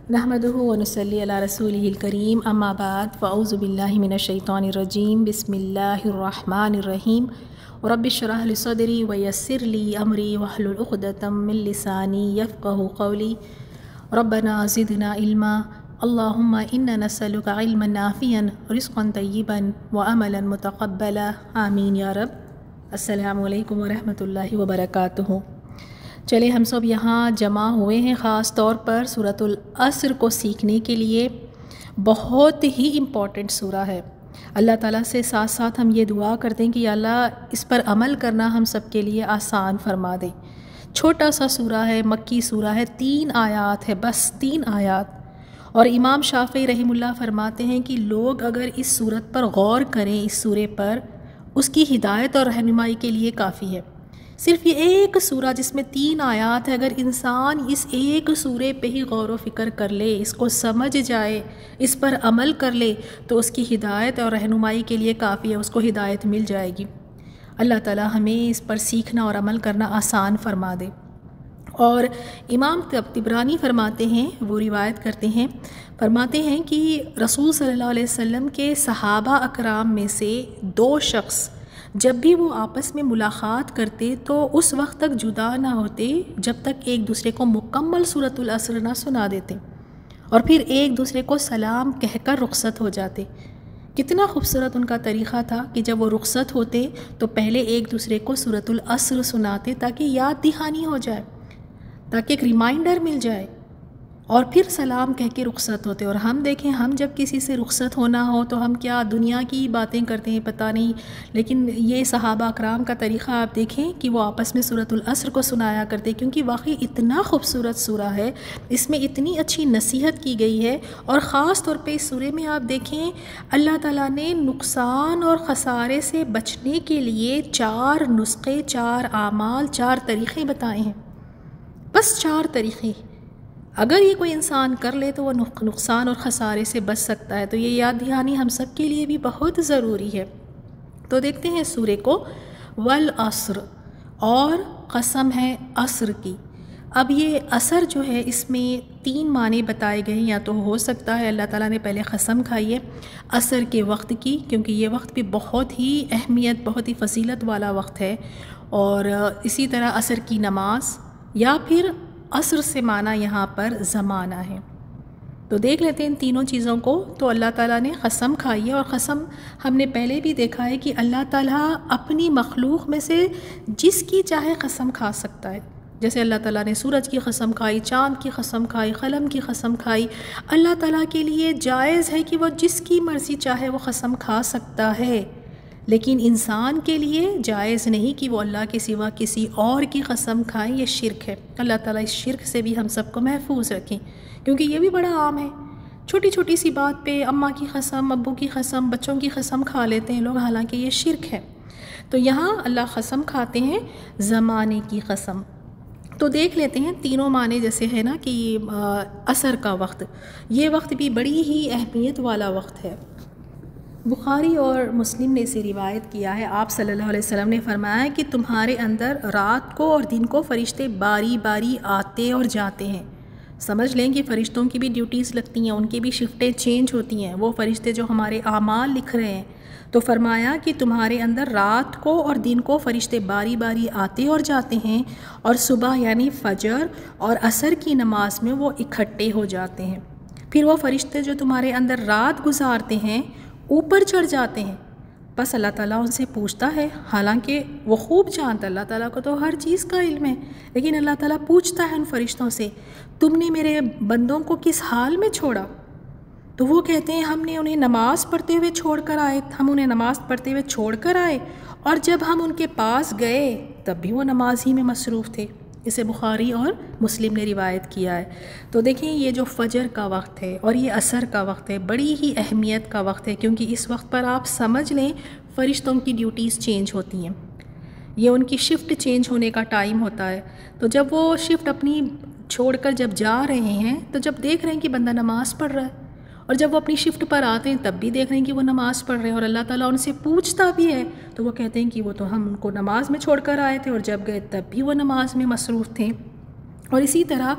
نحمدہ ونصلی علی رسولہ الکریم اما بعد فاعوذ باللہ من الشیطان الرجیم بسم اللہ الرحمن الرحیم رب اشرح لی صدری ویسر لی امری واحلل عقدۃ من لسانی یفقہوا قولی ربنا زدنا علما اللہم انا نسألک علما نافعا رزقا طیبا وعملا متقبلا آمین یا رب۔ السلام علیکم ورحمۃ اللہ وبرکاتہ۔ چلے ہم سب یہاں جمع ہوئے ہیں خاص طور پر سورۃ العصر کو سیکھنے کے لیے۔ بہت ہی امپورٹنٹ سورہ ہے۔ اللہ تعالیٰ سے ساتھ ساتھ ہم یہ دعا کرتے ہیں کہ یا اللہ اس پر عمل کرنا ہم سب کے لیے آسان فرما دے۔ چھوٹا سا سورہ ہے، مکی سورہ ہے، 3 آیات ہے، بس 3 آیات۔ اور امام شافعی رحمہ اللہ فرماتے ہیں کہ لوگ اگر اس سورت پر غور کریں، اس سورے پر، اس کی ہدایت اور رہنمائی کے لیے کافی ہے۔ صرف یہ ایک سورہ جس میں 3 آیات ہے، اگر انسان اس ایک سورے پہ ہی غور و فکر کر لے، اس کو سمجھ جائے، اس پر عمل کر لے، تو اس کی ہدایت اور رہنمائی کے لیے کافی ہے، اس کو ہدایت مل جائے گی۔ اللہ تعالیٰ ہمیں اس پر سیکھنا اور عمل کرنا آسان فرما دے۔ اور امام طبرانی فرماتے ہیں، وہ روایت کرتے ہیں، فرماتے ہیں کہ رسول صلی اللہ علیہ وسلم کے صحابہ اکرام میں سے 2 شخص جب بھی وہ آپس میں ملاقات کرتے تو اس وقت تک جدا نہ ہوتے جب تک ایک دوسرے کو مکمل سورۃ العصر نہ سنا دیتے، اور پھر ایک دوسرے کو سلام کہہ کر رخصت ہو جاتے۔ کتنا خوبصورت ان کا طریقہ تھا کہ جب وہ رخصت ہوتے تو پہلے ایک دوسرے کو سورۃ العصر سناتے تاکہ یاد دہانی ہو جائے، تاکہ ایک ریمائنڈر مل جائے، اور پھر سلام کہہ کے رخصت ہوتے۔ اور ہم دیکھیں، ہم جب کسی سے رخصت ہونا ہو تو ہم کیا دنیا کی باتیں کرتے ہیں پتہ نہیں، لیکن یہ صحابہ اکرام کا طریقہ آپ دیکھیں کہ وہ آپس میں سورۃ العصر کو سنایا کرتے، کیونکہ واقعی اتنا خوبصورت سورہ ہے، اس میں اتنی اچھی نصیحت کی گئی ہے۔ اور خاص طور پہ اس سورے میں آپ دیکھیں اللہ تعالیٰ نے نقصان اور خسارے سے بچنے کے لیے 4 نسخے، 4 اعمال، 4 طریقے بتائے ہیں، بس 4 طریقے۔ اگر یہ کوئی انسان کر لے تو وہ نقصان اور خسارے سے بچ سکتا ہے، تو یہ یاد دہانی ہم سب کے لیے بھی بہت ضروری ہے۔ تو دیکھتے ہیں سورے کو، والعصر، اور قسم ہے عصر کی۔ اب یہ عصر جو ہے اس میں 3 معنی بتائے گئے ہیں، یا تو ہو سکتا ہے اللہ تعالیٰ نے پہلے قسم کھائی ہے عصر کے وقت کی، کیونکہ یہ وقت بھی بہت ہی اہمیت، بہت ہی فضیلت والا وقت ہے، اور اسی طرح عصر کی نماز، یا پھر عصر سے معنی یہاں پر زمانہ ہے۔ تو دیکھ لیتے ہیں ان تینوں چیزوں کو۔ تو اللہ تعالیٰ نے قسم کھائی ہے، اور قسم ہم نے پہلے بھی دیکھا ہے کہ اللہ تعالیٰ اپنی مخلوق میں سے جس کی چاہے قسم کھا سکتا ہے۔ جیسے اللہ تعالیٰ نے سورج کی قسم کھائی، چاند کی قسم کھائی، قلم کی قسم کھائی۔ اللہ تعالیٰ کے لیے جائز ہے کہ وہ جس کی مرضی چاہے وہ قسم کھا سکتا ہے، لیکن انسان کے لیے جائز نہیں کہ وہ اللہ کے سوا کسی اور کی قسم کھائیں، یہ شرک ہے۔ اللہ تعالیٰ اس شرک سے بھی ہم سب کو محفوظ رکھیں، کیونکہ یہ بھی بڑا عام ہے۔ چھوٹی چھوٹی سی بات پہ اماں کی قسم، ابو کی قسم، بچوں کی قسم کھا لیتے ہیں لوگ، حالانکہ یہ شرک ہے۔ تو یہاں اللہ قسم کھاتے ہیں زمانے کی قسم۔ تو دیکھ لیتے ہیں تینوں معنی جیسے ہے نا کہ عصر کا وقت، یہ وقت بھی بڑی ہی اہمیت والا وقت ہے۔ بخاری اور مسلم نے اسے روایت کیا ہے، آپ صلی اللہ علیہ وسلم نے فرمایا ہے کہ تمہارے اندر رات کو اور دن کو فرشتے باری باری آتے اور جاتے ہیں۔ سمجھ لیں کہ فرشتوں کی بھی ڈیوٹیز لگتی ہیں، ان کی بھی شفٹیں چینج ہوتی ہیں، وہ فرشتے جو ہمارے اعمال لکھ رہے ہیں۔ تو فرمایا کہ تمہارے اندر رات کو اور دن کو فرشتے باری باری آتے اور جاتے ہیں، اور صبح یعنی فجر اور عصر کی نماز میں وہ اکٹھے ہو جاتے ہیں۔ پھر وہ فرشتے جو تمہارے اندر رات گزارتے ہیں اوپر چڑھ جاتے ہیں، بس اللہ تعالیٰ ان سے پوچھتا ہے، حالانکہ وہ خوب جانتا، اللہ تعالیٰ کو تو ہر چیز کا علم ہے، لیکن اللہ تعالیٰ پوچھتا ہے ان فرشتوں سے، تم نے میرے بندوں کو کس حال میں چھوڑا؟ تو وہ کہتے ہیں ہم نے انہیں نماز پڑھتے ہوئے چھوڑ کر آئے، ہم انہیں نماز پڑھتے ہوئے چھوڑ کر آئے، اور جب ہم ان کے پاس گئے تب بھی وہ نماز ہی میں مصروف تھے۔ اسے بخاری اور مسلم نے روایت کیا ہے۔ تو دیکھیں یہ جو فجر کا وقت ہے اور یہ عصر کا وقت ہے، بڑی ہی اہمیت کا وقت ہے، کیونکہ اس وقت پر آپ سمجھ لیں فرشتوں کی ڈیوٹیز چینج ہوتی ہیں، یہ ان کی شفٹ چینج ہونے کا ٹائم ہوتا ہے۔ تو جب وہ شفٹ اپنی چھوڑ کر جب جا رہے ہیں، تو جب دیکھ رہے ہیں کہ بندہ نماز پڑھ رہا ہے، اور جب وہ اپنی شفٹ پر آتے ہیں تب بھی دیکھ رہے ہیں کہ وہ نماز پڑھ رہے ہیں، اور اللہ تعالیٰ ان سے پوچھتا بھی ہے، تو وہ کہتے ہیں کہ وہ تو ہم ان کو نماز میں چھوڑ کر آئے تھے، اور جب گئے تب بھی وہ نماز میں مصروف تھے۔ اور اسی طرح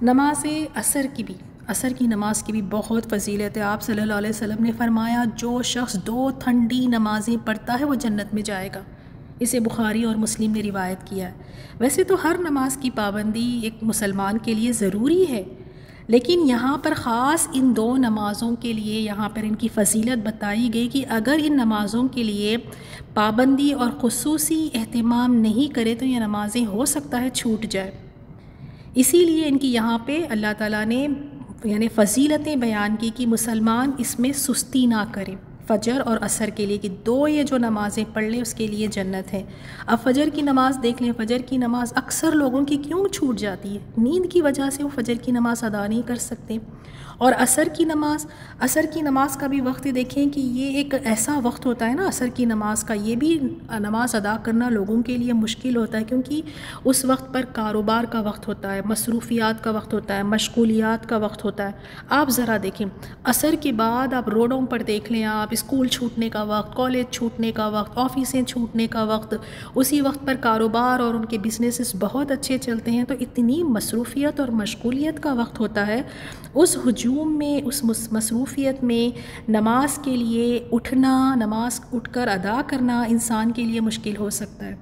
نماز عصر کی بھی، عصر کی نماز کی بھی بہت فضیلت ہے۔ آپ صلی اللہ علیہ وسلم نے فرمایا جو شخص 2 ٹھنڈی نمازیں پڑھتا ہے وہ جنت میں جائے گا۔ اسے بخاری اور مسلم نے روایت کیا ہے۔ ویسے تو ہر نماز کی پابندی ایک مسلمان کے لیے ضروری ہے، لیکن یہاں پر خاص ان 2 نمازوں کے لیے یہاں پر ان کی فضیلت بتائی گئی کہ اگر ان نمازوں کے لیے پابندی اور خصوصی اہتمام نہیں کرے تو یہ نمازیں ہو سکتا ہے چھوٹ جائے۔ اسی لیے ان کی یہاں پہ اللہ تعالیٰ نے یعنی فضیلتیں بیان کی کہ مسلمان اس میں سستی نہ کرے، فجر اور عصر کے لیے کہ 2 یہ جو نمازیں پڑھ لیں اس کے لیے جنت ہے۔ اب فجر کی نماز دیکھ لیں، فجر کی نماز اکثر لوگوں کی کیوں چھوٹ جاتی ہے؟ نیند کی وجہ سے وہ فجر کی نماز ادا نہیں کر سکتے۔ اور عصر کی نماز کا بھی وقت دیکھیں کہ یہ ایک ایسا وقت ہوتا ہے نا عصر کی نماز کا، یہ بھی نماز ادا کرنا لوگوں کے لیے مشکل ہوتا ہے، کیونکہ اس وقت پر کاروبار کا وقت ہوتا ہے، مصروفیات کا وقت ہوتا ہے، مشغولیات کا وقت ہوتا ہے۔ آپ ذرا دیکھیں عصر کے بعد آپ روڈوں پر دیکھ لیں، آپ اسکول چھوٹنے کا وقت، کالج چھوٹنے کا وقت، آفیسیں چھوٹنے کا وقت، اسی وقت پر کاروبار اور ان کے بزنسز بہت اچھے چلتے ہیں، تو اتنی مصروفیت اور مشغولیت کا وقت ہوتا ہے۔ اس ہجوم میں، اس مصروفیت میں نماز کے لیے اٹھنا، نماز اٹھ کر ادا کرنا انسان کے لیے مشکل ہو سکتا ہے۔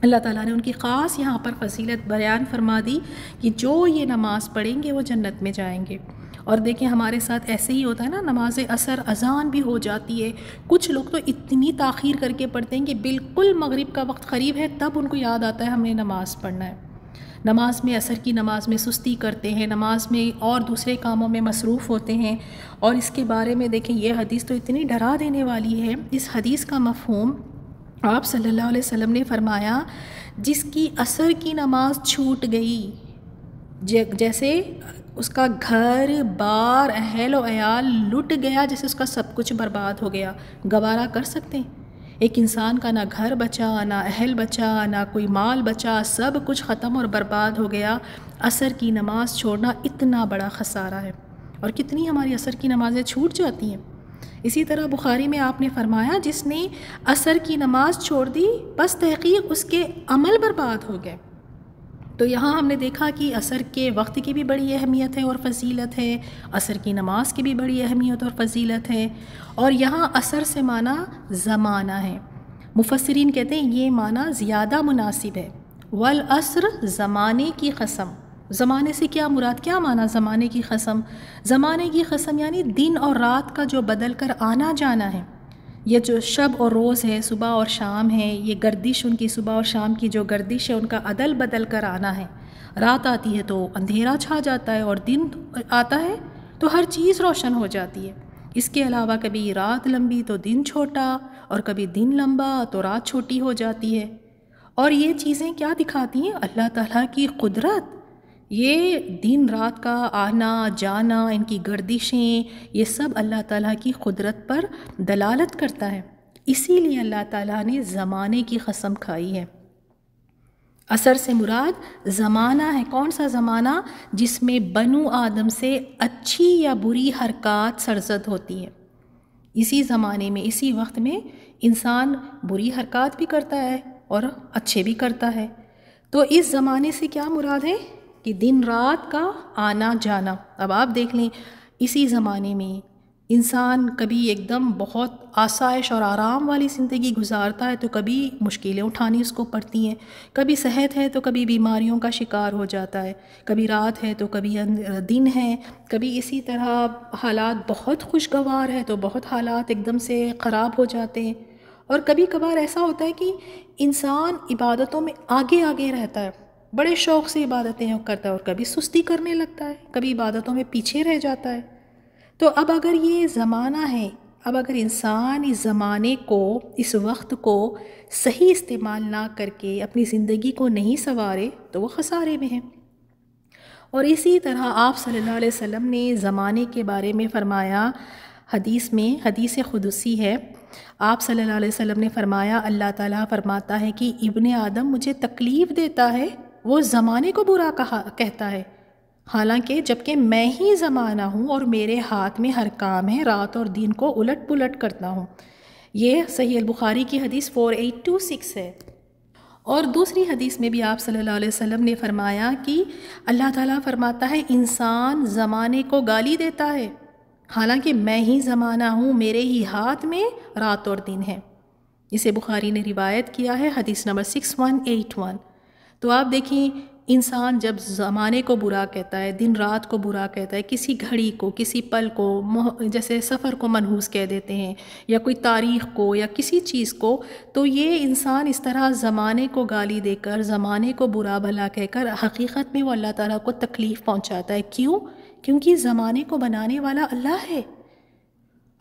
اللہ تعالیٰ نے ان کی خاص یہاں پر فضیلت بیان فرما دی کہ جو یہ نماز پڑھیں گے وہ جنت میں جائیں گے۔ اور دیکھیں ہمارے ساتھ ایسے ہی ہوتا ہے نا، نماز عصر اذان بھی ہو جاتی ہے، کچھ لوگ تو اتنی تاخیر کر کے پڑھتے ہیں کہ بالکل مغرب کا وقت قریب ہے تب ان کو یاد آتا ہے ہم نے نماز پڑھنا ہے۔ نماز میں، عصر کی نماز میں سستی کرتے ہیں، نماز میں اور دوسرے کاموں میں مصروف ہوتے ہیں۔ اور اس کے بارے میں دیکھیں یہ حدیث تو اتنی ڈرا دینے والی ہے۔ اس حدیث کا مفہوم آپ صلی اللہ علیہ وسلم نے فرمایا جس کی عصر کی نماز چھوٹ گئی، جیسے اس کا گھر بار اہل و عیال لٹ گیا، جیسے اس کا سب کچھ برباد ہو گیا۔ گوارا کر سکتے ہیں ایک انسان کا نہ گھر بچا، نہ اہل بچا، نہ کوئی مال بچا، سب کچھ ختم اور برباد ہو گیا۔ عصر کی نماز چھوڑنا اتنا بڑا خسارہ ہے، اور کتنی ہماری عصر کی نمازیں چھوٹ جاتی ہیں۔ اسی طرح بخاری میں آپ نے فرمایا جس نے عصر کی نماز چھوڑ دی بس تحقیق اس کے عمل برباد ہو گئے۔ تو یہاں ہم نے دیکھا کہ عصر کے وقت کی بھی بڑی اہمیت ہے اور فضیلت ہے، عصر کی نماز کی بھی بڑی اہمیت اور فضیلت ہے۔ اور یہاں عصر سے معنی زمانہ ہے، مفسرین کہتے ہیں یہ معنی زیادہ مناسب ہے۔ والعصر زمانے کی قسم، زمانے سے کیا مراد، کیا معنی زمانے کی قسم؟ زمانے کی قسم یعنی دن اور رات کا جو بدل کر آنا جانا ہے، یہ جو شب اور روز ہے، صبح اور شام ہے، یہ گردش ان کی صبح اور شام کی جو گردش ہے ان کا عدل بدل کر آنا ہے۔ رات آتی ہے تو اندھیرا چھا جاتا ہے، اور دن آتا ہے تو ہر چیز روشن ہو جاتی ہے۔ اس کے علاوہ کبھی رات لمبی تو دن چھوٹا، اور کبھی دن لمبا تو رات چھوٹی ہو جاتی ہے۔ اور یہ چیزیں کیا دکھاتی ہیں؟ اللہ تعالیٰ کی قدرت۔ یہ دن رات کا آنا جانا، ان کی گردشیں، یہ سب اللہ تعالیٰ کی قدرت پر دلالت کرتا ہے۔ اسی لیے اللہ تعالیٰ نے زمانے کی قسم کھائی ہے۔ عصر سے مراد زمانہ ہے، کون سا زمانہ؟ جس میں بنو آدم سے اچھی یا بری حرکات سرزد ہوتی ہے۔ اسی زمانے میں، اسی وقت میں انسان بری حرکات بھی کرتا ہے اور اچھے بھی کرتا ہے۔ تو اس زمانے سے کیا مراد ہے کہ دن رات کا آنا جانا۔ اب آپ دیکھ لیں اسی زمانے میں انسان کبھی ایک دم بہت آسائش اور آرام والی زندگی گزارتا ہے تو کبھی مشکلیں اٹھانی اس کو پڑتی ہیں، کبھی صحت ہے تو کبھی بیماریوں کا شکار ہو جاتا ہے، کبھی رات ہے تو کبھی دن ہے، کبھی اسی طرح حالات بہت خوشگوار ہے تو بہت حالات ایک دم سے خراب ہو جاتے ہیں۔ اور کبھی کبھار ایسا ہوتا ہے کہ انسان عبادتوں میں آگے آگے رہتا ہے، بڑے شوق سے عبادتیں کرتا ہے، اور کبھی سستی کرنے لگتا ہے، کبھی عبادتوں میں پیچھے رہ جاتا ہے۔ تو اب اگر یہ زمانہ ہے، اب اگر انسان اس زمانے کو، اس وقت کو صحیح استعمال نہ کر کے اپنی زندگی کو نہیں سنوارے تو وہ خسارے میں ہیں۔ اور اسی طرح آپ صلی اللہ علیہ وسلم نے زمانے کے بارے میں فرمایا، حدیث میں، حدیث قدسی ہے، آپ صلی اللہ علیہ وسلم نے فرمایا، اللہ تعالیٰ فرماتا ہے کہ ابن آدم مجھے تکلیف دیتا ہے، وہ زمانے کو برا کہتا ہے، حالانکہ جبکہ میں ہی زمانہ ہوں اور میرے ہاتھ میں ہر کام ہے، رات اور دن کو الٹ پلٹ کرتا ہوں۔ یہ صحیح البخاری کی حدیث 4826 ہے۔ اور دوسری حدیث میں بھی آپ صلی اللہ علیہ وسلم نے فرمایا کہ اللہ تعالیٰ فرماتا ہے انسان زمانے کو گالی دیتا ہے، حالانکہ میں ہی زمانہ ہوں، میرے ہی ہاتھ میں رات اور دن ہے۔ اسے بخاری نے روایت کیا ہے، حدیث نمبر 6181۔ تو آپ دیکھیں انسان جب زمانے کو برا کہتا ہے، دن رات کو برا کہتا ہے، کسی گھڑی کو، کسی پل کو، جیسے سفر کو منحوس کہہ دیتے ہیں، یا کوئی تاریخ کو یا کسی چیز کو، تو یہ انسان اس طرح زمانے کو گالی دے کر، زمانے کو برا بھلا کہہ کر حقیقت میں وہ اللہ تعالیٰ کو تکلیف پہنچاتا ہے۔ کیوں؟ کیونکہ زمانے کو بنانے والا اللہ ہے۔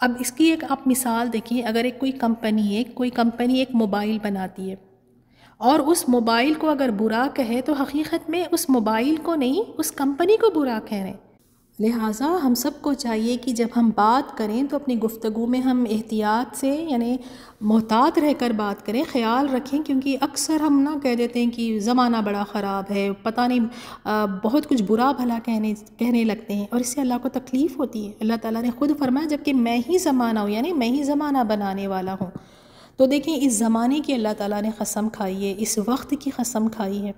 اب اس کی ایک آپ مثال دیکھیں، اگر کوئی کمپنی ایک موبائل بناتی ہے اور اس موبائل کو اگر برا کہے تو حقیقت میں اس موبائل کو نہیں، اس کمپنی کو برا کہہ رہے ہیں۔ لہٰذا ہم سب کو چاہیے کہ جب ہم بات کریں تو اپنی گفتگو میں ہم احتیاط سے، یعنی محتاط رہ کر بات کریں، خیال رکھیں، کیونکہ اکثر ہم نہ کہہ دیتے ہیں کہ زمانہ بڑا خراب ہے، پتہ نہیں بہت کچھ برا بھلا کہنے لگتے ہیں، اور اس سے اللہ کو تکلیف ہوتی ہے۔ اللہ تعالیٰ نے خود فرمایا جب کہ میں ہی زمانہ ہوں، یعنی میں ہی زمانہ بنانے والا ہوں۔ تو دیکھیں اس زمانے کی اللہ تعالیٰ نے قسم کھائی ہے، اس وقت کی قسم کھائی ہے،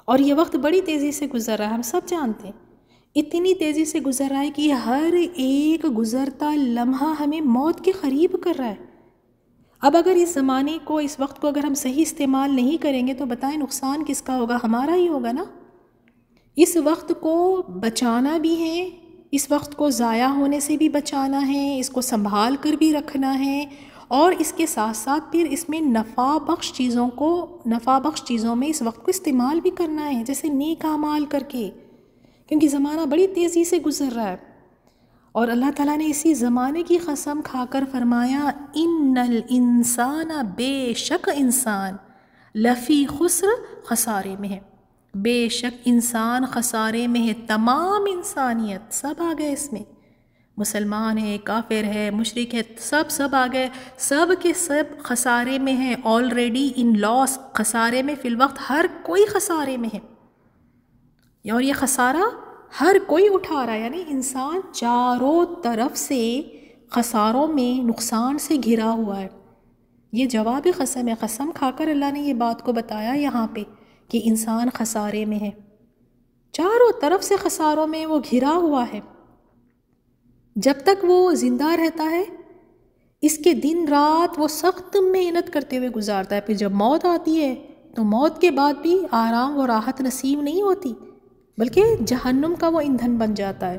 اور یہ وقت بڑی تیزی سے گزر رہا ہے، ہم سب جانتے ہیں اتنی تیزی سے گزر رہا ہے کہ ہر ایک گزرتا لمحہ ہمیں موت کے قریب کر رہا ہے۔ اب اگر اس زمانے کو، اس وقت کو اگر ہم صحیح استعمال نہیں کریں گے تو بتائیں نقصان کس کا ہوگا؟ ہمارا ہی ہوگا نا۔ اس وقت کو بچانا بھی ہے، اس وقت کو ضائع ہونے سے بھی بچانا ہے، اس کو سنبھال کر بھی رکھنا ہے، اور اس کے ساتھ ساتھ پھر اس میں نفع بخش چیزوں میں اس وقت کو استعمال بھی کرنا ہے، جیسے نیک اعمال کر کے، کیونکہ زمانہ بڑی تیزی سے گزر رہا ہے۔ اور اللہ تعالیٰ نے اسی زمانے کی قسم کھا کر فرمایا ان الانسان، بے شک انسان، لفی خسر، خسارے میں ہے، بے شک انسان خسارے میں ہے، تمام انسانیت سب آ گئے اس میں، مسلمان ہے، کافر ہے، مشرک ہے، سب آ گئے، سب کے سب خسارے میں ہیں، آلریڈی ان لاس، خسارے میں فی الوقت ہر کوئی خسارے میں ہے، اور یہ خسارہ ہر کوئی اٹھا رہا ہے، یعنی انسان چاروں طرف سے خساروں میں، نقصان سے گھرا ہوا ہے۔ یہ جواب قسم ہے، قسم کھا کر اللہ نے یہ بات کو بتایا یہاں پہ کہ انسان خسارے میں ہے، چاروں طرف سے خساروں میں وہ گھرا ہوا ہے۔ جب تک وہ زندہ رہتا ہے اس کے دن رات وہ سخت محنت کرتے ہوئے گزارتا ہے، پھر جب موت آتی ہے تو موت کے بعد بھی آرام و راحت نصیب نہیں ہوتی، بلکہ جہنم کا وہ ایندھن بن جاتا ہے۔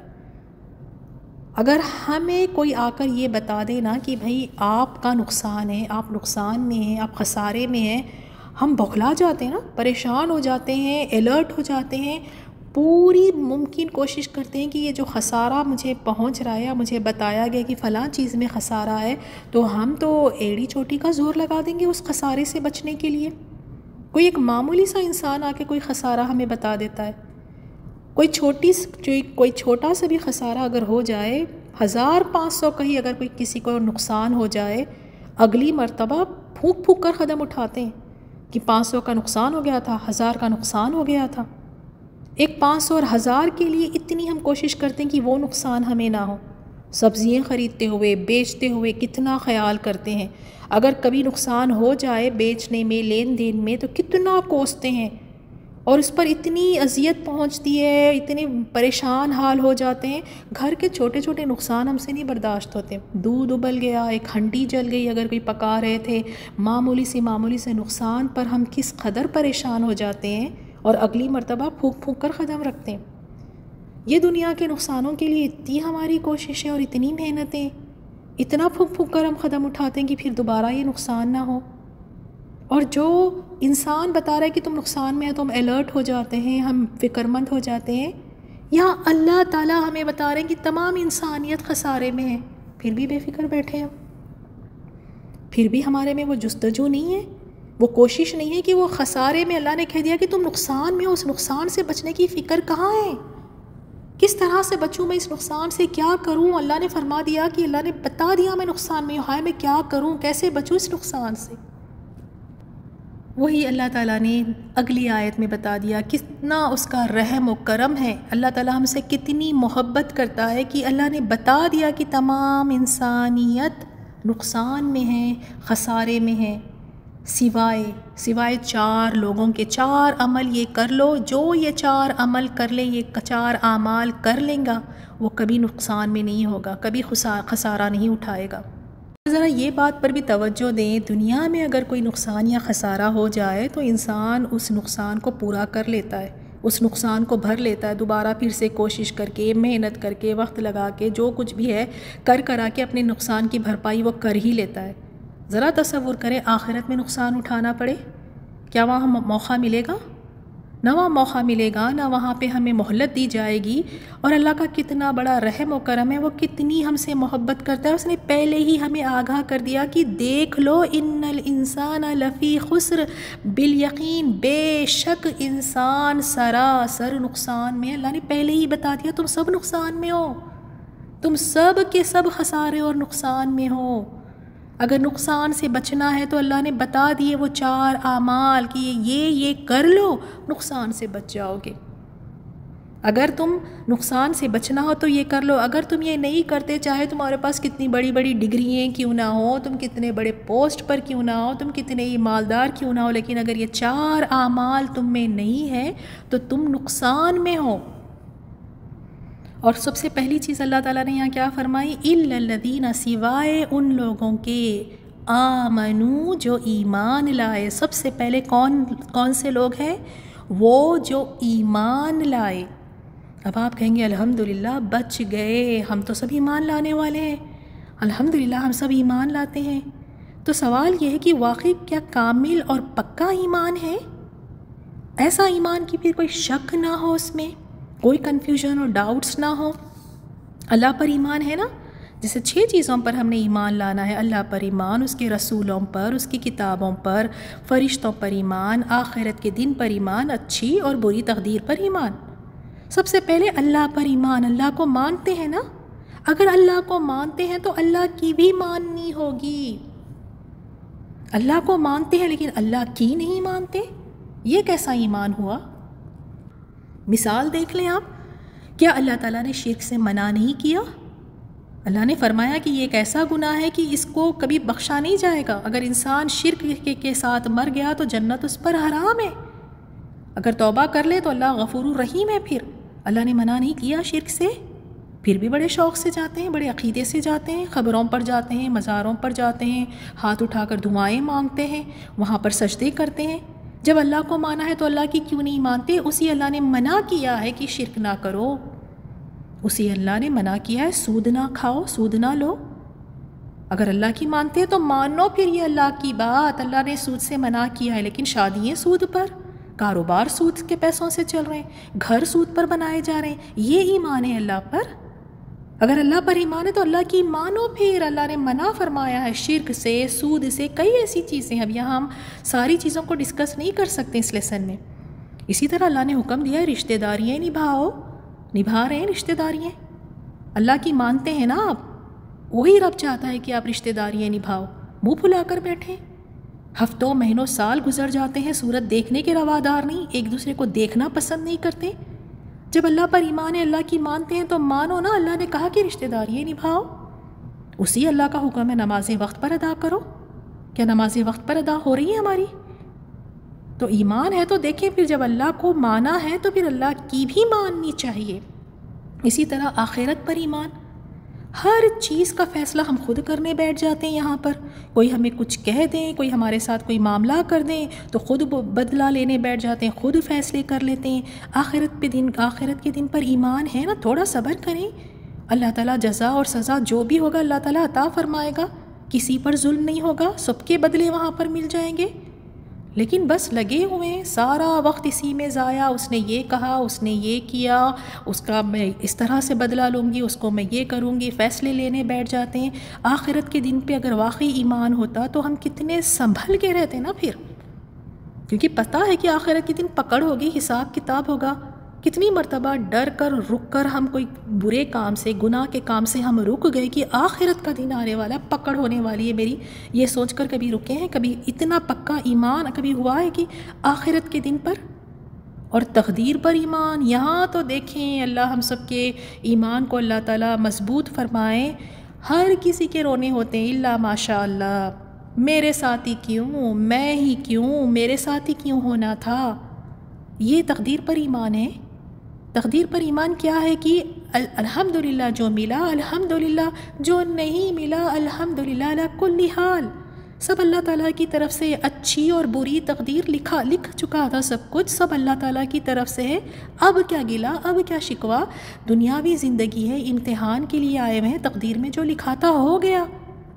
اگر ہمیں کوئی آ کر یہ بتا دے نا کہ بھائی آپ کا نقصان ہے، آپ نقصان میں ہیں، آپ خسارے میں ہیں، ہم بوکھلا جاتے ہیں نا، پریشان ہو جاتے ہیں، الرٹ ہو جاتے ہیں، پوری ممکن کوشش کرتے ہیں کہ یہ جو خسارہ مجھے پہنچ رہا ہے یا مجھے بتایا گیا کہ فلاں چیز میں خسارہ ہے، تو ہم تو ایڑی چوٹی کا زور لگا دیں گے اس خسارے سے بچنے کے لیے۔ کوئی ایک معمولی سا انسان آ کے کوئی خسارہ ہمیں بتا دیتا ہے، کوئی چھوٹا سا بھی خسارہ اگر ہو جائے، 1500 کا ہی اگر کوئی کسی کو نقصان ہو جائے، اگلی مرتبہ پھونک پھونک کر قدم اٹھاتے ہیں کہ 500 کا نقصان ہو گیا تھا، 1000 کا نقصان ہو گیا تھا۔ ایک 500 اور 1000 کے لیے اتنی ہم کوشش کرتے ہیں کہ وہ نقصان ہمیں نہ ہو۔ سبزیاں خریدتے ہوئے، بیچتے ہوئے کتنا خیال کرتے ہیں، اگر کبھی نقصان ہو جائے بیچنے میں، لین دین میں، تو کتنا کوستے ہیں، اور اس پر اتنی اذیت پہنچتی ہے، اتنے پریشان حال ہو جاتے ہیں۔ گھر کے چھوٹے چھوٹے نقصان ہم سے نہیں برداشت ہوتے، دودھ ابل گیا، ایک ہنڈی جل گئی اگر کوئی پکا رہے تھے، معمولی سے نقصان پر ہم کس قدر پریشان ہو جاتے ہیں، اور اگلی مرتبہ پھونک پھونک کر قدم رکھتے ہیں۔ یہ دنیا کے نقصانوں کے لیے اتنی ہماری کوششیں اور اتنی محنتیں، اتنا پھونک پھونک کر ہم قدم اٹھاتے ہیں کہ پھر دوبارہ یہ نقصان نہ ہو۔ اور جو انسان بتا رہا ہے کہ تم نقصان میں ہے تو ہم الرٹ ہو جاتے ہیں، ہم فکر مند ہو جاتے ہیں، یا اللہ تعالیٰ ہمیں بتا رہے ہیں کہ تمام انسانیت خسارے میں ہے، پھر بھی بے فکر بیٹھے ہیں، پھر بھی ہمارے میں وہ جستجو نہیں ہے، وہ کوشش نہیں ہے کہ وہ خسارے میں اللہ نے کہہ دیا کہ تم نقصان میں ہو، اس نقصان سے بچنے کی فکر کہاں ہے؟ کس طرح سے بچوں میں اس نقصان سے، کیا کروں؟ اللہ نے فرما دیا کہ اللہ نے بتا دیا میں نقصان میں ہوں، ہائے میں کیا کروں، کیسے بچوں اس نقصان سے؟ وہی اللہ تعالیٰ نے اگلی آیت میں بتا دیا کتنا اس کا رحم و کرم ہے، اللہ تعالیٰ ہم سے کتنی محبت کرتا ہے کہ اللہ نے بتا دیا کہ تمام انسانیت نقصان میں ہے، خسارے میں ہے، سوائے 4 لوگوں کے 4 عمل یہ کر لو، جو یہ 4 عمل کر لے، یہ 4 اعمال کر لیں گا، وہ کبھی نقصان میں نہیں ہوگا، کبھی خسارہ نہیں اٹھائے گا۔ ذرا یہ بات پر بھی توجہ دیں، دنیا میں اگر کوئی نقصان یا خسارہ ہو جائے تو انسان اس نقصان کو پورا کر لیتا ہے، اس نقصان کو بھر لیتا ہے، دوبارہ پھر سے کوشش کر کے، محنت کر کے، وقت لگا کے، جو کچھ بھی ہے کرا کے اپنے نقصان کی بھرپائی وہ کر ہی لیتا ہے۔ ذرا تصور کریں آخرت میں نقصان اٹھانا پڑے، کیا وہاں موقع ملے گا؟ نہ وہاں موقع ملے گا، نہ وہاں پہ ہمیں مہلت دی جائے گی۔ اور اللہ کا کتنا بڑا رحم و کرم ہے، وہ کتنی ہم سے محبت کرتا ہے، اس نے پہلے ہی ہمیں آگاہ کر دیا کہ دیکھ لو ان الانسان لفی خسر، بالیقین بے شک انسان سراسر نقصان میں۔ اللہ نے پہلے ہی بتا دیا تم سب نقصان میں ہو، تم سب کے سب خسارے اور نقصان میں ہو۔ اگر نقصان سے بچنا ہے تو اللہ نے بتا دیے وہ 4 اعمال کہ یہ کر لو، نقصان سے بچ جاؤ گے۔ اگر تم نقصان سے بچنا ہو تو یہ کر لو، اگر تم یہ نہیں کرتے، چاہے تمہارے پاس کتنی بڑی بڑی ڈگریاں کیوں نہ ہو، تم کتنے بڑے پوسٹ پر کیوں نہ ہو، تم کتنے ہی مالدار کیوں نہ ہو، لیکن اگر یہ 4 اعمال تم میں نہیں ہے تو تم نقصان میں ہو۔ اور سب سے پہلی چیز اللہ تعالیٰ نے یہاں کیا فرمائی؟ اِلَّا الَّذِينَ، سوائے ان لوگوں کے، آمنو جو ایمان لائے۔ سب سے پہلے کون سے لوگ ہیں؟ وہ جو ایمان لائے۔ اب آپ کہیں گے الحمدللہ بچ گئے، ہم تو سب ایمان لانے والے ہیں، الحمدللہ ہم سب ایمان لاتے ہیں۔ تو سوال یہ ہے کہ واقعی کیا کامل اور پکا ایمان ہے؟ ایسا ایمان کی پھر کوئی شک نہ ہو، اس میں کوئی کنفیوژن اور ڈاؤٹس نہ ہو۔ اللہ پر ایمان ہے نا، جیسے 6 چیزوں پر ہم نے ایمان لانا ہے۔ اللہ پر ایمان، اس کے رسولوں پر، اس کی کتابوں پر، فرشتوں پر ایمان، آخرت کے دن پر ایمان، اچھی اور بری تقدیر پر ایمان۔ سب سے پہلے اللہ پر ایمان، اللہ کو مانتے ہیں نا۔ اگر اللہ کو مانتے ہیں تو اللہ کی بھی ماننی ہوگی۔ اللہ کو مانتے ہیں لیکن اللہ کی نہیں مانتے، یہ کیسا ایمان ہوا؟ مثال دیکھ لیں آپ، کیا اللہ تعالیٰ نے شرک سے منع نہیں کیا؟ اللہ نے فرمایا کہ یہ ایک ایسا گناہ ہے کہ اس کو کبھی بخشا نہیں جائے گا۔ اگر انسان شرک کے ساتھ مر گیا تو جنت اس پر حرام ہے۔ اگر توبہ کر لے تو اللہ غفور الرحیم ہے۔ پھر اللہ نے منع نہیں کیا شرک سے، پھر بھی بڑے شوق سے جاتے ہیں، بڑے عقیدے سے جاتے ہیں، قبروں پر جاتے ہیں، مزاروں پر جاتے ہیں، ہاتھ اٹھا کر دعائیں مانگتے ہیں، وہاں پر سجدے کرتے ہیں۔ جب اللہ کو مانا ہے تو اللہ کی کیوں نہیں مانتے؟ اسی اللہ نے منع کیا ہے کہ شرک نہ کرو، اسی اللہ نے منع کیا ہے سود نہ کھاؤ، سود نہ لو۔ اگر اللہ کی مانتے ہیں تو مانو پھر یہ اللہ کی بات۔ اللہ نے سود سے منع کیا ہے لیکن شادیاں سود پر، کاروبار سود کے پیسوں سے چل رہے ہیں، گھر سود پر بنائے جا رہے ہیں، یہ ایمان ہے اللہ پر؟ اگر اللہ پر ایمان ہے تو اللہ کی مانو۔ پھر اللہ نے منع فرمایا ہے شرک سے، سود سے، کئی ایسی چیزیں۔ اب یہاں ہم ساری چیزوں کو ڈسکس نہیں کر سکتے اس لیسن میں۔ اسی طرح اللہ نے حکم دیا ہے رشتہ داریاں نبھاؤ، نبھا رہے ہیں رشتہ داریاں۔ اللہ کی مانتے ہیں نا آپ، وہی رب چاہتا ہے کہ آپ رشتہ داریاں نبھاؤ، منہ پھلا کر بیٹھیں۔ ہفتوں مہینوں سال گزر جاتے ہیں، صورت دیکھنے کے روادار نہیں، ایک دوسرے کو دیکھنا پسند نہیں کرتے۔ جب اللہ پر ایمان ہے، اللہ کی مانتے ہیں تو مانو نا، اللہ نے کہا کہ رشتہ داریاں نبھاؤ۔ اسی اللہ کا حکم ہے نمازیں وقت پر ادا کرو۔ کیا نمازیں وقت پر ادا ہو رہی ہیں ہماری؟ تو ایمان ہے تو دیکھیں، پھر جب اللہ کو مانا ہے تو پھر اللہ کی بھی ماننی چاہیے۔ اسی طرح آخرت پر ایمان، ہر چیز کا فیصلہ ہم خود کرنے بیٹھ جاتے ہیں۔ یہاں پر کوئی ہمیں کچھ کہہ دیں، کوئی ہمارے ساتھ کوئی معاملہ کر دیں تو خود بدلہ لینے بیٹھ جاتے ہیں، خود فیصلے کر لیتے ہیں۔ آخرت کے دن پر ایمان ہے نا، تھوڑا صبر کریں، اللہ تعالیٰ جزا اور سزا جو بھی ہوگا اللہ تعالیٰ عطا فرمائے گا، کسی پر ظلم نہیں ہوگا، سب کے بدلے وہاں پر مل جائیں گے۔ لیکن بس لگے ہوئے ہیں سارا وقت اسی میں ضائع، اس نے یہ کہا، اس نے یہ کیا، اس کا میں اس طرح سے بدلہ لوں گی، اس کو میں یہ کروں گی، فیصلے لینے بیٹھ جاتے ہیں۔ آخرت کے دن پہ اگر واقعی ایمان ہوتا تو ہم کتنے سنبھل کے رہتے نا پھر، کیونکہ پتہ ہے کہ آخرت کے دن پکڑ ہوگی، حساب کتاب ہوگا۔ کتنی مرتبہ ڈر کر رک کر ہم کوئی برے کام سے، گناہ کے کام سے ہم رک گئے کہ آخرت کا دن آنے والا، پکڑ ہونے والی ہے میری، یہ سوچ کر کبھی رکے ہیں؟ کبھی اتنا پکا ایمان کبھی ہوا ہے کہ آخرت کے دن پر اور تقدیر پر ایمان؟ یہاں تو دیکھیں اللہ ہم سب کے ایمان کو اللہ تعالیٰ مضبوط فرمائے۔ ہر کسی کے رونے ہوتے ہیں الا ماشاء اللہ، میرے ساتھ ہی کیوں، میں ہی کیوں، میرے ساتھ ہی کیوں ہونا تھا۔ یہ تقدیر پر ایمان ہے۔ تقدیر پر ایمان کیا ہے کہ الحمدللہ جو ملا الحمدللہ، جو نہیں ملا الحمدللہ علی کل حال۔ سب اللہ تعالیٰ کی طرف سے، اچھی اور بری تقدیر لکھ چکا تھا، سب کچھ سب اللہ تعالیٰ کی طرف سے ہے۔ اب کیا گلا، اب کیا شکوہ، دنیاوی زندگی ہے، امتحان کے لیے آئے ہوئے ہیں، تقدیر میں جو لکھا تھا ہو گیا۔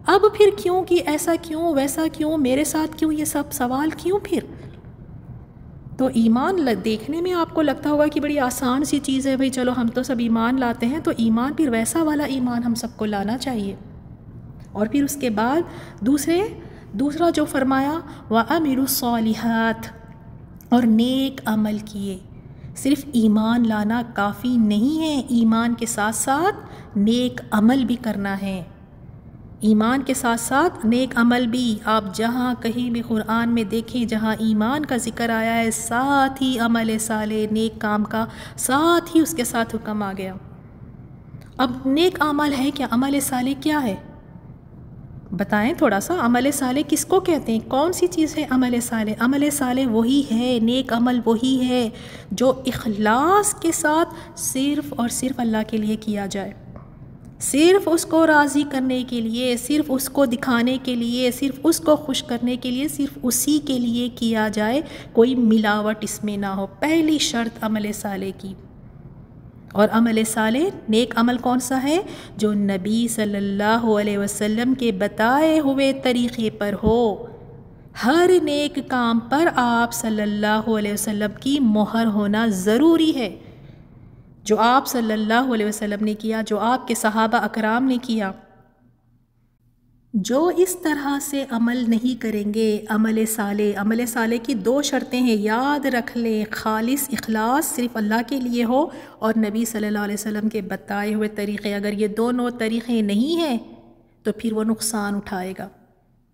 اب پھر کیوں کہ ایسا کیوں، ویسا کیوں، میرے ساتھ کیوں، یہ سب سوال کیوں پھر؟ تو ایمان دیکھنے میں آپ کو لگتا ہوگا کہ بڑی آسان سی چیز ہے، بھئی چلو ہم تو سب ایمان لاتے ہیں، تو ایمان پھر ویسا والا ایمان ہم سب کو لانا چاہیے۔ اور پھر اس کے بعد دوسرا جو فرمایا وَعَمِلُوا الصَّالِحَاتِ، اور نیک عمل کیے۔ صرف ایمان لانا کافی نہیں ہے، ایمان کے ساتھ ساتھ نیک عمل بھی کرنا ہے۔ ایمان کے ساتھ ساتھ نیک عمل بھی، آپ جہاں کہیں بھی قرآن میں دیکھیں جہاں ایمان کا ذکر آیا ہے، ساتھ ہی عمل صالح، نیک کام کا ساتھ ہی اس کے ساتھ حکم آ گیا۔ اب نیک عمل ہے کیا؟ عمل صالح کیا ہے؟ بتائیں تھوڑا سا، عمل صالح کس کو کہتے ہیں؟ کون سی چیز ہے عمل صالح؟ عمل صالح وہی ہے، نیک عمل وہی ہے جو اخلاص کے ساتھ صرف اور صرف اللہ کے لیے کیا جائے، صرف اس کو راضی کرنے کے لیے، صرف اس کو دکھانے کے لیے، صرف اس کو خوش کرنے کے لیے، صرف اسی کے لیے کیا جائے، کوئی ملاوٹ اس میں نہ ہو۔ پہلی شرط عمل صالح کی۔ اور عمل صالح نیک عمل کون سا ہے؟ جو نبی صلی اللہ علیہ وسلم کے بتائے ہوئے طریقے پر ہو۔ ہر نیک کام پر آپ صلی اللہ علیہ وسلم کی مہر ہونا ضروری ہے۔ جو آپ صلی اللہ علیہ وسلم نے کیا، جو آپ کے صحابہ اکرام نے کیا، جو اس طرح سے عمل نہیں کریں گے عمل صالح کی 2 شرطیں ہیں، یاد رکھ لیں۔ خالص اخلاص صرف اللہ کے لیے ہو، اور نبی صلی اللہ علیہ وسلم کے بتائے ہوئے طریقے، اگر یہ دونوں طریقے نہیں ہیں تو پھر وہ نقصان اٹھائے گا۔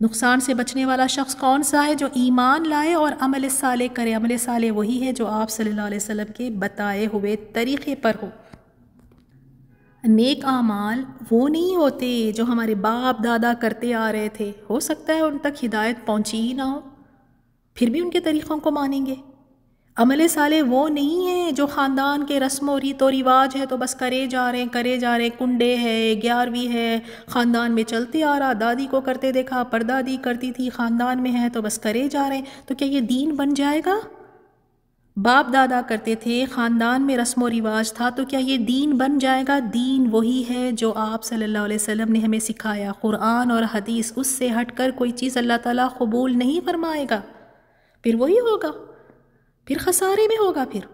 نقصان سے بچنے والا شخص کون سا ہے؟ جو ایمان لائے اور عمل صالح کرے۔ عمل صالح وہی ہے جو آپ صلی اللہ علیہ وسلم کے بتائے ہوئے طریقے پر ہو۔ نیک اعمال وہ نہیں ہوتے جو ہمارے باپ دادا کرتے آ رہے تھے، ہو سکتا ہے ان تک ہدایت پہنچی ہی نہ ہو، پھر بھی ان کے طریقوں کو مانیں گے۔ عمل صالح وہ نہیں ہے جو خاندان کے رسم و ریت و رواج ہے تو بس کرے جا رہے ہیں، کنڈے ہے، 11ویں ہے، خاندان میں چلتے آ رہا، دادی کو کرتے دیکھا، پردادی کرتی تھی، خاندان میں ہے تو بس کرے جا رہے ہیں، تو کیا یہ دین بن جائے گا؟ باپ دادا کرتے تھے، خاندان میں رسم و رواج تھا، تو کیا یہ دین بن جائے گا؟ دین وہی ہے جو آپ صلی اللہ علیہ وسلم نے ہمیں سکھایا، قرآن اور حدیث، اس سے ہٹ کر کوئی چیز اللہ تعالیٰ قبول نہیں فرمائے گا، پھر وہی ہوگا، پھر خسارے میں ہوگا۔ پھر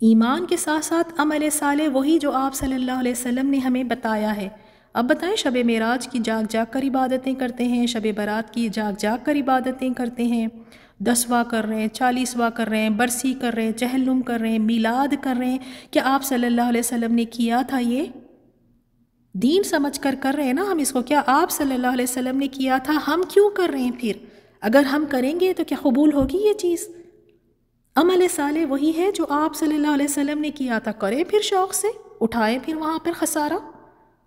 ایمان کے ساتھ ساتھ عمل صالح وہی جو آپ صلی اللہ علیہ وسلم نے ہمیں بتایا ہے۔ اب بتائیں، شب معراج کی جاگ جاگ کر عبادتیں کرتے ہیں، شب برات کی جاگ جاگ کر عبادتیں کرتے ہیں، 10واں کر رہے ہیں، 40واں کر رہے ہیں، برسی کر رہے ہیں، چہلم کر رہے ہیں، میلاد کر رہے ہیں، کیا آپ صلی اللہ علیہ وسلم نے کیا تھا؟ یہ دین سمجھ کر کر رہے ہیں نا ہم اس کو، کیا آپ صلی اللہ علیہ وسلم نے کیا تھا؟ ہم کیوں کر رہے ہیں؟ پھر اگر ہم کریں گے تو کیا قبول ہوگی یہ چیز؟ عمل صالح وہی ہے جو آپ صلی اللہ علیہ وسلم نے کیا تھا، کریں پھر شوق سے، اٹھائیں پھر وہاں پر خسارہ،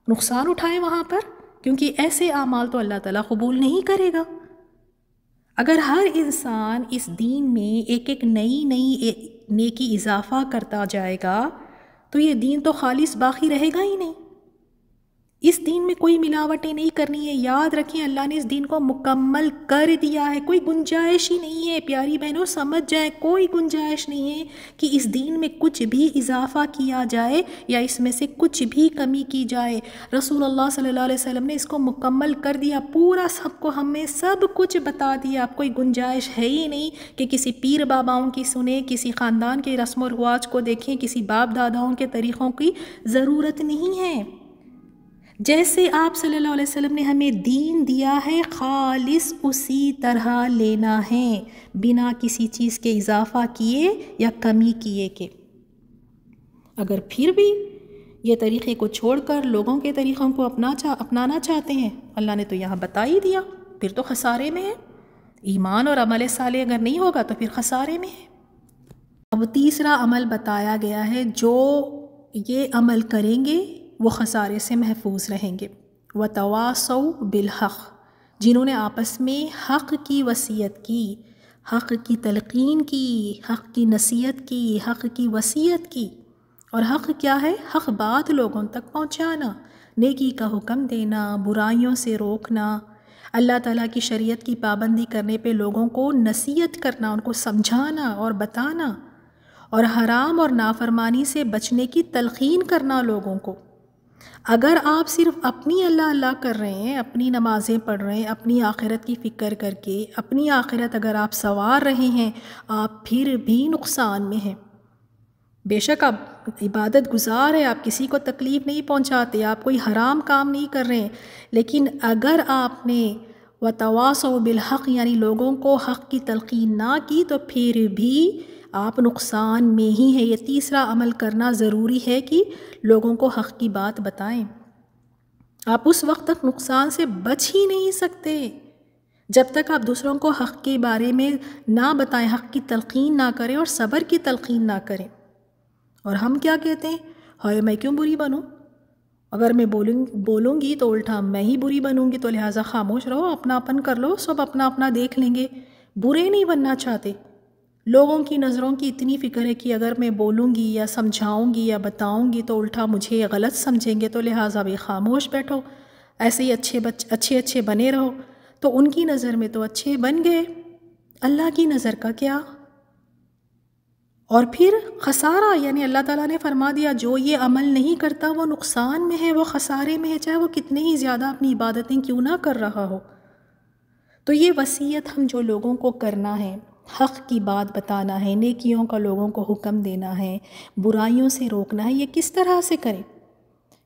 نقصان اٹھائیں وہاں پر، کیونکہ ایسے اعمال تو اللہ تعالیٰ قبول نہیں کرے گا۔ اگر ہر انسان اس دین میں ایک نئی نیکی اضافہ کرتا جائے گا تو یہ دین تو خالص باقی رہے گا ہی نہیں۔ اس دین میں کوئی ملاوٹیں نہیں کرنی ہے، یاد رکھیں اللہ نے اس دین کو مکمل کر دیا ہے، کوئی گنجائش ہی نہیں ہے۔ پیاری بہنوں سمجھ جائیں، کوئی گنجائش نہیں ہے کہ اس دین میں کچھ بھی اضافہ کیا جائے یا اس میں سے کچھ بھی کمی کی جائے۔ رسول اللہ صلی اللہ علیہ وسلم نے اس کو مکمل کر دیا، پورا سب کو ہمیں سب کچھ بتا دیا، اب کوئی گنجائش ہے ہی نہیں کہ کسی پیر باباؤں کی سنیں، کسی خاندان کے رسم و رواج کو دیکھیں، کسی باپ داداؤں کے طریقوں کی ضرورت نہیں ہے۔ جیسے آپ صلی اللہ علیہ وسلم نے ہمیں دین دیا ہے، خالص اسی طرح لینا ہے، بنا کسی چیز کے اضافہ کیے یا کمی کیے کے۔ اگر پھر بھی یہ طریقے کو چھوڑ کر لوگوں کے طریقوں کو اپنانا چاہتے ہیں، اللہ نے تو یہاں بتا ہی دیا، پھر تو خسارے میں ہے۔ ایمان اور عمل صالح اگر نہیں ہوگا تو پھر خسارے میں ہے۔ اب تیسرا عمل بتایا گیا ہے، جو یہ عمل کریں گے وہ خسارے سے محفوظ رہیں گے۔ وَتَوَاصَوْا بِالْحَقِّ، جنہوں نے آپس میں حق کی وصیت کی، حق کی تلقین کی، حق کی نصیحت کی، حق کی وصیت کی۔ اور حق کیا ہے؟ حق بات لوگوں تک پہنچانا، نیکی کا حکم دینا، برائیوں سے روکنا، اللہ تعالیٰ کی شریعت کی پابندی کرنے پہ لوگوں کو نصیحت کرنا، ان کو سمجھانا اور بتانا، اور حرام اور نافرمانی سے بچنے کی تلقین کرنا لوگوں کو۔ اگر آپ صرف اپنی اللہ اللہ کر رہے ہیں، اپنی نمازیں پڑھ رہے ہیں، اپنی آخرت کی فکر کر کے اپنی آخرت اگر آپ سنوار رہے ہیں، آپ پھر بھی نقصان میں ہیں۔ بے شک آپ عبادت گزار ہیں، آپ کسی کو تکلیف نہیں پہنچاتے، آپ کوئی حرام کام نہیں کر رہے ہیں، لیکن اگر آپ نے وتواصوا بالحق یعنی لوگوں کو حق کی تلقین نہ کی تو پھر بھی آپ نقصان میں ہی ہیں۔ یہ تیسرا عمل کرنا ضروری ہے کہ لوگوں کو حق کی بات بتائیں۔ آپ اس وقت تک نقصان سے بچ ہی نہیں سکتے جب تک آپ دوسروں کو حق کے بارے میں نہ بتائیں، حق کی تلقین نہ کریں اور صبر کی تلقین نہ کریں۔ اور ہم کیا کہتے ہیں؟ ہائے میں کیوں بری بنوں؟ اگر میں بولوں گی تو الٹا میں ہی بری بنوں گی، تو لہٰذا خاموش رہو، اپنا اپن کر لو، سب اپنا اپنا دیکھ لیں گے۔ برے نہیں بننا چاہتے، لوگوں کی نظروں کی اتنی فکر ہے کہ اگر میں بولوں گی یا سمجھاؤں گی یا بتاؤں گی تو الٹا مجھے غلط سمجھیں گے، تو لہٰذا بھی خاموش بیٹھو، ایسے ہی اچھے بنے رہو۔ تو ان کی نظر میں تو اچھے بن گئے، اللہ کی نظر کا کیا؟ اور پھر خسارہ، یعنی اللہ تعالیٰ نے فرما دیا جو یہ عمل نہیں کرتا وہ نقصان میں ہے، وہ خسارے میں ہے، چاہے وہ کتنے ہی زیادہ اپنی عبادتیں کیوں نہ کر رہا ہو۔ تو یہ وصیت ہم جو لوگوں کو کرنا ہے، حق کی بات بتانا ہے، نیکیوں کا لوگوں کو حکم دینا ہے، برائیوں سے روکنا ہے، یہ کس طرح سے کریں؟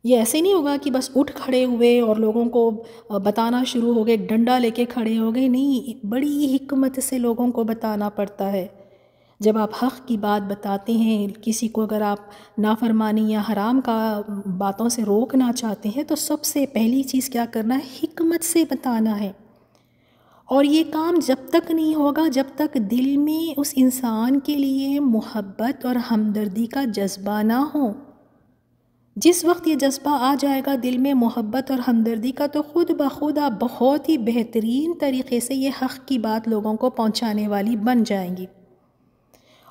یہ ایسے نہیں ہوگا کہ بس اٹھ کھڑے ہوئے اور لوگوں کو بتانا شروع ہو گئے، ڈنڈا لے کے کھڑے ہو گئے، نہیں، بڑی حکمت سے لوگوں کو بتانا پڑتا ہے۔ جب آپ حق کی بات بتاتے ہیں، کسی کو اگر آپ نافرمانی یا حرام کا باتوں سے روکنا چاہتے ہیں تو سب سے پہلی چیز کیا کرنا ہے؟ حکمت سے بتانا ہے۔ اور یہ کام جب تک نہیں ہوگا جب تک دل میں اس انسان کے لیے محبت اور ہمدردی کا جذبہ نہ ہو۔ جس وقت یہ جذبہ آ جائے گا دل میں محبت اور ہمدردی کا، تو خود بخود آپ بہت ہی بہترین طریقے سے یہ حق کی بات لوگوں کو پہنچانے والی بن جائیں گی۔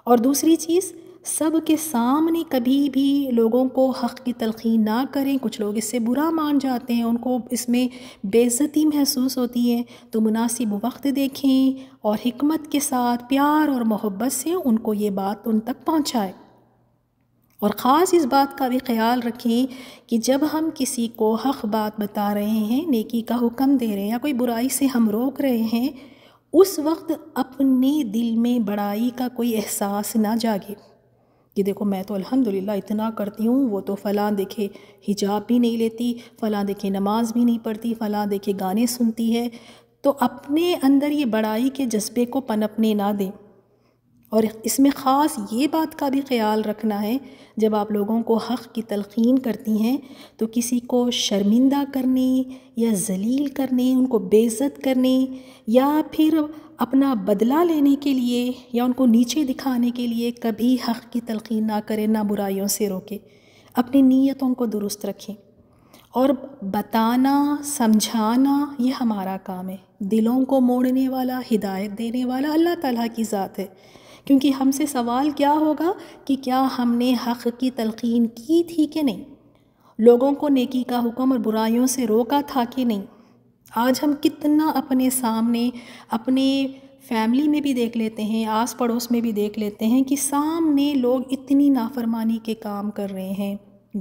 اور دوسری چیز، سب کے سامنے کبھی بھی لوگوں کو حق کی تلقین نہ کریں۔ کچھ لوگ اس سے برا مان جاتے ہیں، ان کو اس میں بے عزتی محسوس ہوتی ہے، تو مناسب وقت دیکھیں اور حکمت کے ساتھ پیار اور محبت سے ان کو یہ بات ان تک پہنچائیں۔ اور خاص اس بات کا بھی خیال رکھیں کہ جب ہم کسی کو حق بات بتا رہے ہیں، نیکی کا حکم دے رہے ہیں یا کوئی برائی سے ہم روک رہے ہیں، اس وقت اپنے دل میں بڑائی کا کوئی احساس نہ جاگے کہ دیکھو میں تو الحمدللہ اتنا کرتی ہوں، وہ تو فلاں دیکھے حجاب بھی نہیں لیتی، فلاں دیکھے نماز بھی نہیں پڑھتی، فلاں دیکھے گانے سنتی ہے۔ تو اپنے اندر یہ بڑائی کے جذبے کو پنپنے نہ دیں۔ اور اس میں خاص یہ بات کا بھی خیال رکھنا ہے، جب آپ لوگوں کو حق کی تلقین کرتی ہیں تو کسی کو شرمندہ کرنے یا ذلیل کرنے، ان کو بے عزت کرنے یا پھر اپنا بدلہ لینے کے لیے یا ان کو نیچے دکھانے کے لیے کبھی حق کی تلقین نہ کریں، نہ برائیوں سے روکیں۔ اپنی نیتوں کو درست رکھیں اور بتانا، سمجھانا یہ ہمارا کام ہے۔ دلوں کو موڑنے والا، ہدایت دینے والا اللہ تعالیٰ کی ذات ہے، کیونکہ ہم سے سوال کیا ہوگا کہ کیا ہم نے حق کی تلقین کی تھی کہ نہیں، لوگوں کو نیکی کا حکم اور برائیوں سے روکا تھا کہ نہیں۔ آج ہم کتنا اپنے سامنے، اپنے فیملی میں بھی دیکھ لیتے ہیں، آس پڑوس میں بھی دیکھ لیتے ہیں کہ سامنے لوگ اتنی نافرمانی کے کام کر رہے ہیں،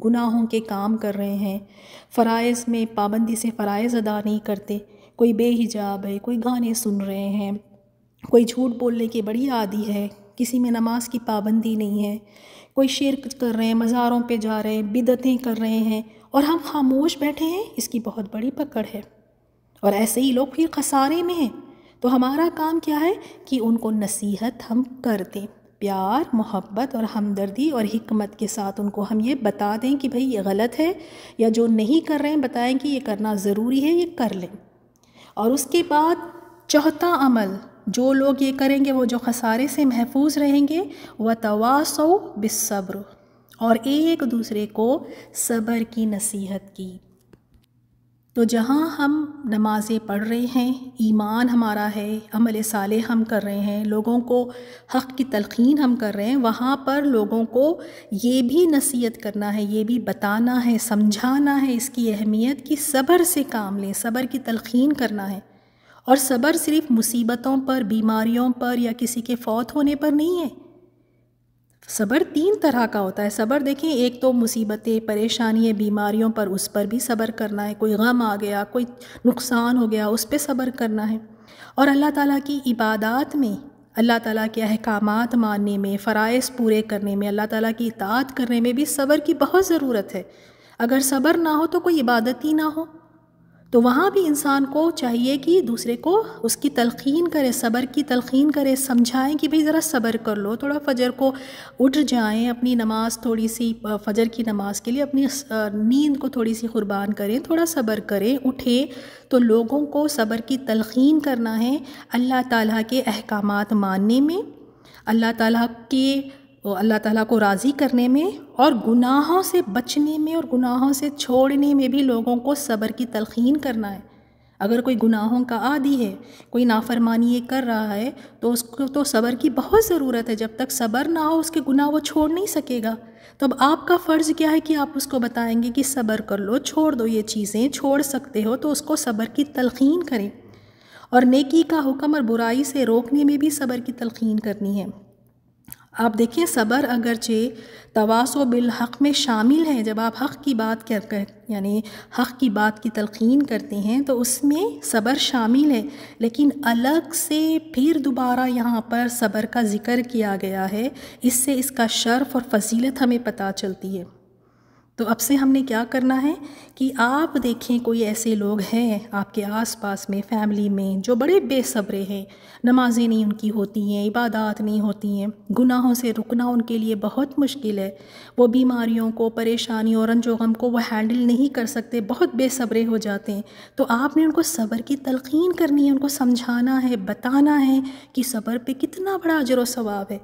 گناہوں کے کام کر رہے ہیں، فرائض میں پابندی سے فرائض ادا نہیں کرتے، کوئی بے حجاب ہے، کوئی گانے سن رہے ہیں، کوئی جھوٹ بولنے کی بڑی عادی ہے، کسی میں نماز کی پابندی نہیں ہے، کوئی شرک کر رہے ہیں، مزاروں پہ جا رہے ہیں، بدعتیں کر رہے ہیں، اور ہم خاموش بیٹھے ہیں، اس کی بہت بڑی پکڑ ہے۔ اور ایسے ہی لوگ پھر خسارے میں ہیں۔ تو ہمارا کام کیا ہے کہ ان کو نصیحت ہم کر دیں، پیار، محبت اور ہمدردی اور حکمت کے ساتھ ان کو ہم یہ بتا دیں کہ بھئی یہ غلط ہے، یا جو نہیں کر رہے ہیں بتائیں کہ یہ کرنا ضروری ہے، یہ کر لیں۔ اور اس کے بعد چوتھا عمل جو لوگ یہ کریں گے وہ جو خسارے سے محفوظ رہیں گے، وَتَوَاصَوْا بِالصَّبْرِ، اور ایک دوسرے کو صبر کی نصیحت کی۔ تو جہاں ہم نمازیں پڑھ رہے ہیں، ایمان ہمارا ہے، عمل صالح ہم کر رہے ہیں، لوگوں کو حق کی تلقین ہم کر رہے ہیں، وہاں پر لوگوں کو یہ بھی نصیحت کرنا ہے، یہ بھی بتانا ہے، سمجھانا ہے اس کی اہمیت کہ صبر سے کام لیں، صبر کی تلقین کرنا ہے۔ اور صبر صرف مصیبتوں پر، بیماریوں پر یا کسی کے فوت ہونے پر نہیں ہے۔ صبر 3 طرح کا ہوتا ہے۔ صبر دیکھیں، ایک تو مصیبتیں، پریشانیاں، بیماریوں پر، اس پر بھی صبر کرنا ہے، کوئی غم آ گیا، کوئی نقصان ہو گیا، اس پہ صبر کرنا ہے۔ اور اللہ تعالیٰ کی عبادات میں، اللہ تعالیٰ کے احکامات ماننے میں، فرائض پورے کرنے میں، اللہ تعالیٰ کی اطاعت کرنے میں بھی صبر کی بہت ضرورت ہے۔ اگر صبر نہ ہو تو کوئی عبادت ہی نہ ہو۔ تو وہاں بھی انسان کو چاہیے کہ دوسرے کو اس کی تلقین کرے، صبر کی تلقین کرے، سمجھائیں کہ بھئی ذرا صبر کر لو، تھوڑا فجر کو اٹھ جائیں، اپنی نماز تھوڑی سی، فجر کی نماز کے لیے اپنی نیند کو تھوڑی سی قربان کریں، تھوڑا صبر کریں، اٹھیں۔ تو لوگوں کو صبر کی تلقین کرنا ہے اللہ تعالیٰ کے احکامات ماننے میں، اللہ تعالیٰ کو راضی کرنے میں، اور گناہوں سے بچنے میں اور گناہوں سے چھوڑنے میں بھی لوگوں کو صبر کی تلقین کرنا ہے۔ اگر کوئی گناہوں کا عادی ہے، کوئی نافرمانی یہ کر رہا ہے، تو اس کو تو صبر کی بہت ضرورت ہے۔ جب تک صبر نہ ہو اس کے گناہ وہ چھوڑ نہیں سکے گا۔ تو اب آپ کا فرض کیا ہے کہ آپ اس کو بتائیں گے کہ صبر کر لو، چھوڑ دو یہ چیزیں، چھوڑ سکتے ہو تو اس کو صبر کی تلقین کریں۔ اور نیکی کا حکم اور برائی سے روکنے میں بھی صبر کی تلقین کرنی ہے۔ آپ دیکھیں، صبر اگرچہ تواصو بالحق میں شامل ہے، جب آپ حق کی بات یعنی حق کی بات کی تلقین کرتے ہیں تو اس میں صبر شامل ہے، لیکن الگ سے پھر دوبارہ یہاں پر صبر کا ذکر کیا گیا ہے۔ اس سے اس کا شرف اور فضیلت ہمیں پتہ چلتی ہے۔ تو اب سے ہم نے کیا کرنا ہے کہ آپ دیکھیں کوئی ایسے لوگ ہیں آپ کے آس پاس میں، فیملی میں، جو بڑے بے صبرے ہیں، نمازیں نہیں ان کی ہوتی ہیں، عبادات نہیں ہوتی ہیں، گناہوں سے رکنا ان کے لیے بہت مشکل ہے، وہ بیماریوں کو، پریشانیوں اور رنج و غم کو وہ ہینڈل نہیں کر سکتے، بہت بے صبرے ہو جاتے ہیں۔ تو آپ نے ان کو صبر کی تلقین کرنی ہے، ان کو سمجھانا ہے، بتانا ہے کہ صبر پہ کتنا بڑا اجر و ثواب ہے۔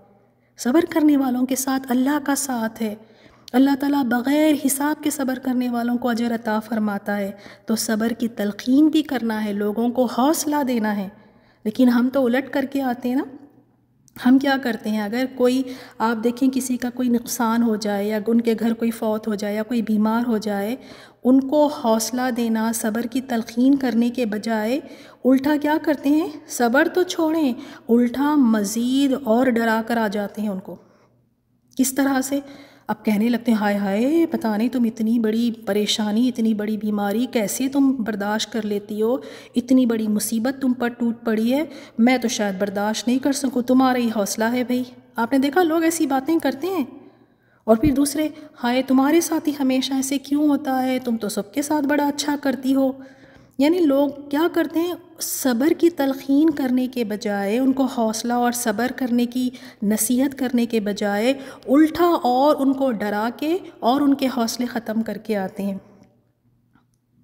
صبر کرنے والوں کے ساتھ اللہ کا ساتھ ہے، اللہ تعالیٰ بغیر حساب کے صبر کرنے والوں کو اجر عطا فرماتا ہے۔ تو صبر کی تلقین بھی کرنا ہے، لوگوں کو حوصلہ دینا ہے۔ لیکن ہم تو الٹ کر کے آتے ہیں نا، ہم کیا کرتے ہیں، اگر کوئی آپ دیکھیں کسی کا کوئی نقصان ہو جائے یا ان کے گھر کوئی فوت ہو جائے یا کوئی بیمار ہو جائے، ان کو حوصلہ دینا، صبر کی تلقین کرنے کے بجائے الٹا کیا کرتے ہیں، صبر تو چھوڑیں، الٹا مزید اور ڈرا کر آ جاتے ہیں ان کو۔ کس طرح سے؟ اب کہنے لگتے ہیں، ہائے ہائے پتہ نہیں تم اتنی بڑی پریشانی، اتنی بڑی بیماری کیسے تم برداشت کر لیتی ہو، اتنی بڑی مصیبت تم پر ٹوٹ پڑی ہے، میں تو شاید برداشت نہیں کر سکوں، تمہارا ہی حوصلہ ہے بھائی۔ آپ نے دیکھا لوگ ایسی باتیں کرتے ہیں۔ اور پھر دوسرے، ہائے تمہارے ساتھ ہی ہمیشہ ایسے کیوں ہوتا ہے، تم تو سب کے ساتھ بڑا اچھا کرتی ہو۔ یعنی لوگ کیا کرتے ہیں، صبر کی تلقین کرنے کے بجائے، ان کو حوصلہ اور صبر کرنے کی نصیحت کرنے کے بجائے الٹا اور ان کو ڈرا کے اور ان کے حوصلے ختم کر کے آتے ہیں۔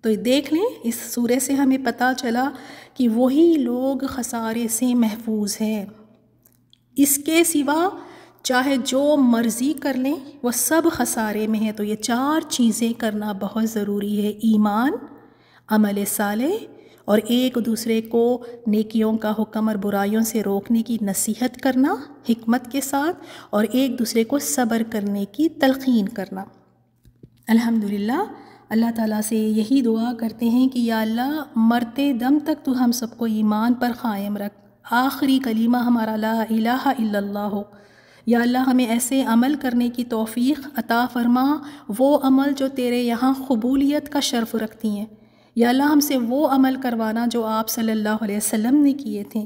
تو دیکھ لیں، اس سورے سے ہمیں پتہ چلا کہ وہی لوگ خسارے سے محفوظ ہیں۔ اس کے سوا چاہے جو مرضی کر لیں وہ سب خسارے میں ہیں۔ تو یہ 4 چیزیں کرنا بہت ضروری ہے: ایمان، عمل صالح، اور ایک دوسرے کو نیکیوں کا حکم اور برائیوں سے روکنے کی نصیحت کرنا حکمت کے ساتھ، اور ایک دوسرے کو صبر کرنے کی تلقین کرنا۔ الحمدللہ، اللہ تعالیٰ سے یہی دعا کرتے ہیں کہ یا اللہ، مرتے دم تک تو ہم سب کو ایمان پر قائم رکھ، آخری کلمہ ہمارا لا الہ الا اللہ ہو۔ یا اللہ، ہمیں ایسے عمل کرنے کی توفیق عطا فرما، وہ عمل جو تیرے یہاں قبولیت کا شرف رکھتی ہیں۔ یا اللہ، ہم سے وہ عمل کروانا جو آپ صلی اللہ علیہ وسلم نے کیے تھے،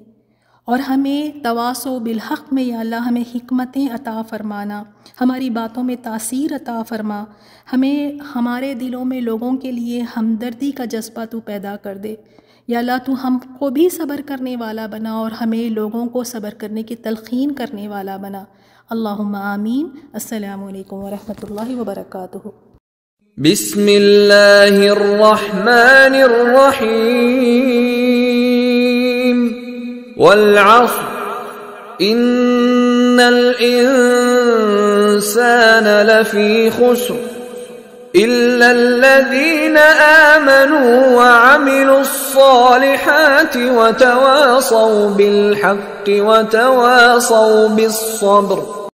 اور ہمیں تواصو بالحق میں یا اللہ ہمیں حکمتیں عطا فرمانا، ہماری باتوں میں تاثیر عطا فرما، ہمیں ہمارے دلوں میں لوگوں کے لیے ہمدردی کا جذبہ تو پیدا کر دے۔ یا اللہ، تو ہم کو بھی صبر کرنے والا بنا اور ہمیں لوگوں کو صبر کرنے کی تلقین کرنے والا بنا۔ اللہم آمین۔ السلام علیکم ورحمۃ اللہ وبرکاتہ۔ بسم اللہ الرحمن الرحیم۔ والعصر ان الانسان لفی خسر إلا الذين آمنوا وعملوا الصالحات وتواصوا بالحق وتواصوا بالصبر